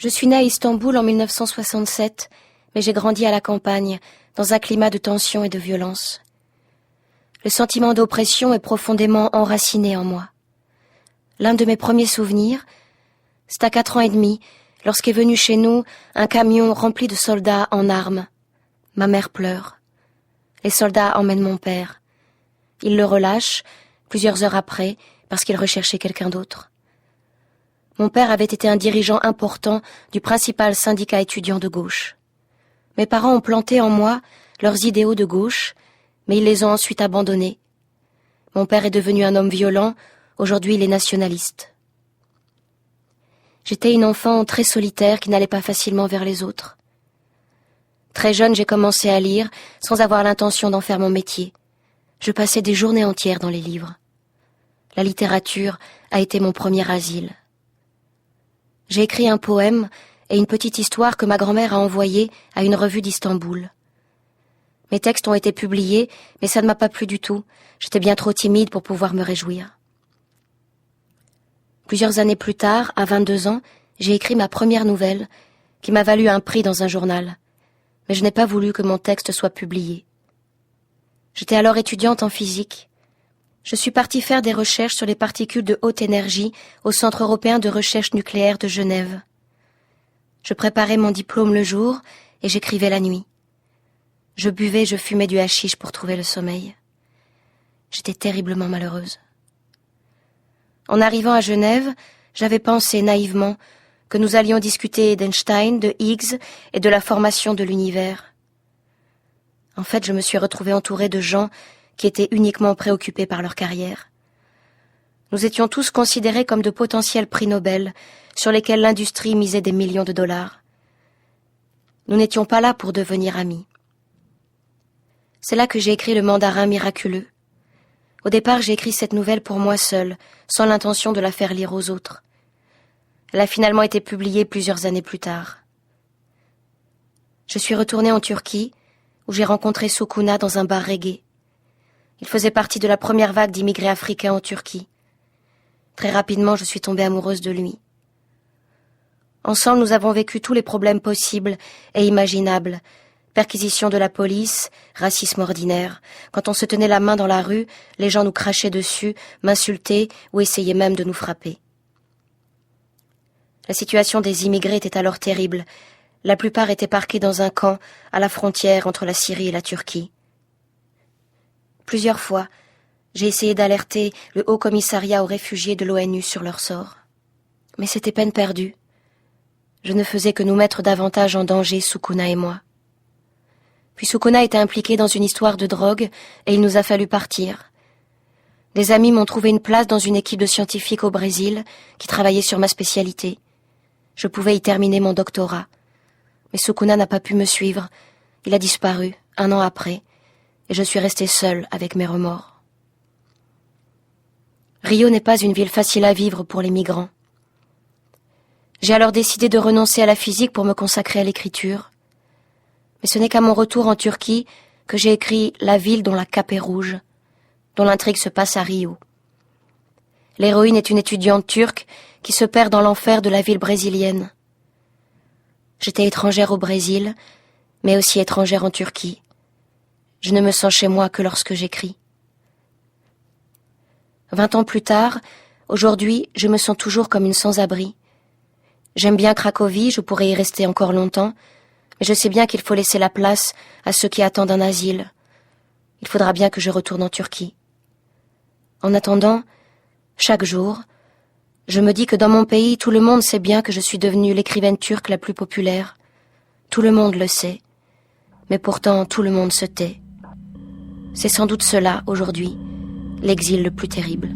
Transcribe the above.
Je suis née à Istanbul en 1967, mais j'ai grandi à la campagne, dans un climat de tension et de violence. Le sentiment d'oppression est profondément enraciné en moi. L'un de mes premiers souvenirs, c'est à 4 ans et demi, lorsqu'est venu chez nous un camion rempli de soldats en armes. Ma mère pleure. Les soldats emmènent mon père. Ils le relâchent, plusieurs heures après, parce qu'il recherchait quelqu'un d'autre. Mon père avait été un dirigeant important du principal syndicat étudiant de gauche. Mes parents ont planté en moi leurs idéaux de gauche, mais ils les ont ensuite abandonnés. Mon père est devenu un homme violent, aujourd'hui il est nationaliste. J'étais une enfant très solitaire qui n'allait pas facilement vers les autres. Très jeune, j'ai commencé à lire sans avoir l'intention d'en faire mon métier. Je passais des journées entières dans les livres. La littérature a été mon premier asile. J'ai écrit un poème et une petite histoire que ma grand-mère a envoyée à une revue d'Istanbul. Mes textes ont été publiés, mais ça ne m'a pas plu du tout. J'étais bien trop timide pour pouvoir me réjouir. Plusieurs années plus tard, à 22 ans, j'ai écrit ma première nouvelle, qui m'a valu un prix dans un journal. Mais je n'ai pas voulu que mon texte soit publié. J'étais alors étudiante en physique. Je suis partie faire des recherches sur les particules de haute énergie au Centre européen de recherche nucléaire de Genève. Je préparais mon diplôme le jour et j'écrivais la nuit. Je buvais, je fumais du hashish pour trouver le sommeil. J'étais terriblement malheureuse. En arrivant à Genève, j'avais pensé naïvement que nous allions discuter d'Einstein, de Higgs et de la formation de l'univers. En fait, je me suis retrouvée entourée de gens qui étaient uniquement préoccupés par leur carrière. Nous étions tous considérés comme de potentiels prix Nobel, sur lesquels l'industrie misait des millions de dollars. Nous n'étions pas là pour devenir amis. C'est là que j'ai écrit le Mandarin miraculeux. Au départ, j'ai écrit cette nouvelle pour moi seule, sans l'intention de la faire lire aux autres. Elle a finalement été publiée plusieurs années plus tard. Je suis retournée en Turquie, où j'ai rencontré Sukuna dans un bar reggae. Il faisait partie de la première vague d'immigrés africains en Turquie. Très rapidement, je suis tombée amoureuse de lui. Ensemble, nous avons vécu tous les problèmes possibles et imaginables. Perquisition de la police, racisme ordinaire. Quand on se tenait la main dans la rue, les gens nous crachaient dessus, m'insultaient ou essayaient même de nous frapper. La situation des immigrés était alors terrible. La plupart étaient parqués dans un camp à la frontière entre la Syrie et la Turquie. Plusieurs fois, j'ai essayé d'alerter le Haut Commissariat aux réfugiés de l'ONU sur leur sort. Mais c'était peine perdue. Je ne faisais que nous mettre davantage en danger, Sukuna et moi. Puis Sukuna était impliqué dans une histoire de drogue et il nous a fallu partir. Des amis m'ont trouvé une place dans une équipe de scientifiques au Brésil qui travaillait sur ma spécialité. Je pouvais y terminer mon doctorat. Mais Sukuna n'a pas pu me suivre. Il a disparu, 1 an après, et je suis restée seule avec mes remords. Rio n'est pas une ville facile à vivre pour les migrants. J'ai alors décidé de renoncer à la physique pour me consacrer à l'écriture. Mais ce n'est qu'à mon retour en Turquie que j'ai écrit La ville dont la cape est rouge, dont l'intrigue se passe à Rio. L'héroïne est une étudiante turque qui se perd dans l'enfer de la ville brésilienne. J'étais étrangère au Brésil, mais aussi étrangère en Turquie. Je ne me sens chez moi que lorsque j'écris. 20 ans plus tard, aujourd'hui, je me sens toujours comme une sans-abri. J'aime bien Cracovie, je pourrais y rester encore longtemps, mais je sais bien qu'il faut laisser la place à ceux qui attendent un asile. Il faudra bien que je retourne en Turquie. En attendant, chaque jour, je me dis que dans mon pays, tout le monde sait bien que je suis devenue l'écrivaine turque la plus populaire. Tout le monde le sait, mais pourtant tout le monde se tait. C'est sans doute cela, aujourd'hui, l'exil le plus terrible.